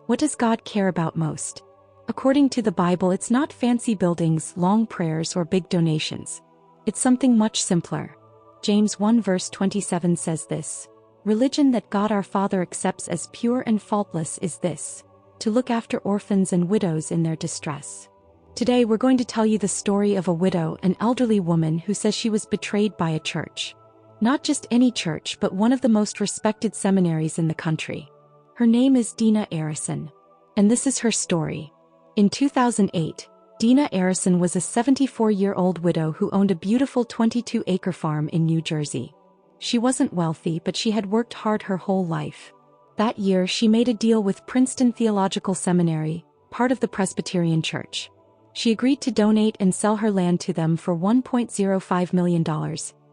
What does God care about most? According to the Bible, it's not fancy buildings, long prayers, or big donations. It's something much simpler. James 1 verse 27 says this: "Religion that God our Father accepts as pure and faultless is this, to look after orphans and widows in their distress." Today we're going to tell you the story of a widow, an elderly woman who says she was betrayed by a church. Not just any church, but one of the most respected seminaries in the country. Her name is Dena Arrison. And this is her story. In 2008, Dena Arrison was a 74-year-old widow who owned a beautiful 22-acre farm in New Jersey. She wasn't wealthy, but she had worked hard her whole life. That year, she made a deal with Princeton Theological Seminary, part of the Presbyterian Church. She agreed to donate and sell her land to them for $1.05 million,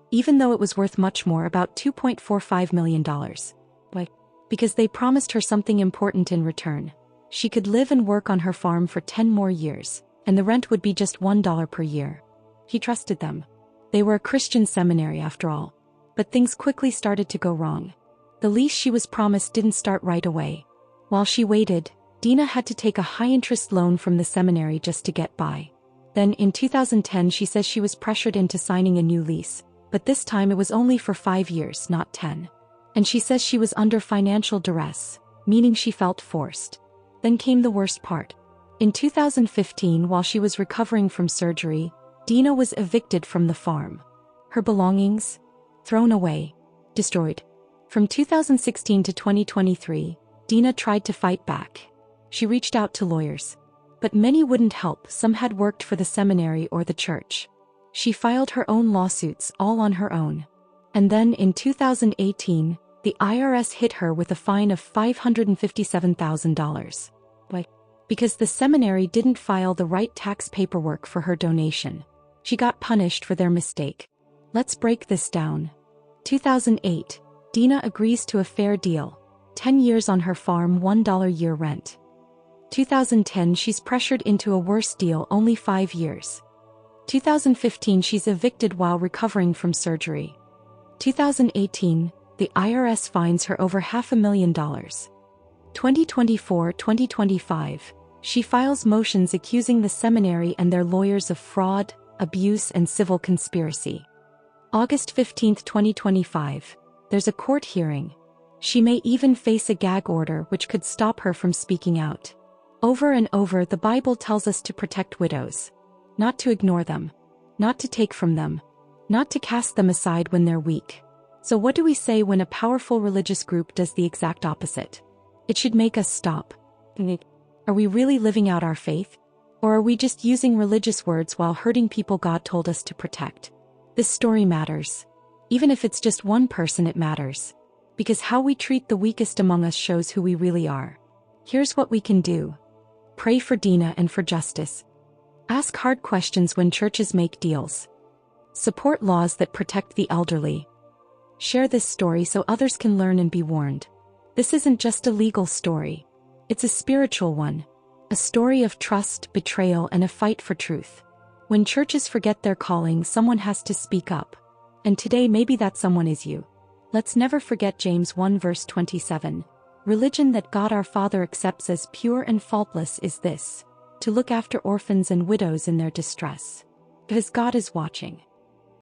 even though it was worth much more, about $2.45 million. Why? Because they promised her something important in return. She could live and work on her farm for 10 more years, and the rent would be just $1 per year. He trusted them. They were a Christian seminary after all. But things quickly started to go wrong. The lease she was promised didn't start right away. While she waited, Dena had to take a high-interest loan from the seminary just to get by. Then, in 2010, she says she was pressured into signing a new lease, but this time it was only for 5 years, not 10. And she says she was under financial duress, meaning she felt forced. Then came the worst part. In 2015, while she was recovering from surgery, Dena was evicted from the farm. Her belongings? Thrown away. Destroyed. From 2016 to 2023, Dena tried to fight back. She reached out to lawyers. But many wouldn't help. Some had worked for the seminary or the church. She filed her own lawsuits, all on her own. And then, in 2018, the IRS hit her with a fine of $557,000. Why? Because the seminary didn't file the right tax paperwork for her donation. She got punished for their mistake. Let's break this down. 2008, Dena agrees to a fair deal. 10 years on her farm, $1 year rent. 2010, she's pressured into a worse deal, only 5 years. 2015, she's evicted while recovering from surgery. 2018, the IRS fines her over $500,000. 2024-2025, she files motions accusing the seminary and their lawyers of fraud, abuse, and civil conspiracy. August 15, 2025, there's a court hearing. She may even face a gag order which could stop her from speaking out. Over and over, the Bible tells us to protect widows. Not to ignore them. Not to take from them. Not to cast them aside when they're weak. So what do we say when a powerful religious group does the exact opposite? It should make us stop. Are we really living out our faith? Or are we just using religious words while hurting people God told us to protect? This story matters. Even if it's just one person, it matters. Because how we treat the weakest among us shows who we really are. Here's what we can do. Pray for Dena and for justice. Ask hard questions when churches make deals. Support laws that protect the elderly. Share this story so others can learn and be warned. This isn't just a legal story. It's a spiritual one. A story of trust, betrayal, and a fight for truth. When churches forget their calling, someone has to speak up. And today maybe that someone is you. Let's never forget James 1 verse 27. Religion that God our Father accepts as pure and faultless is this, to look after orphans and widows in their distress. Because God is watching.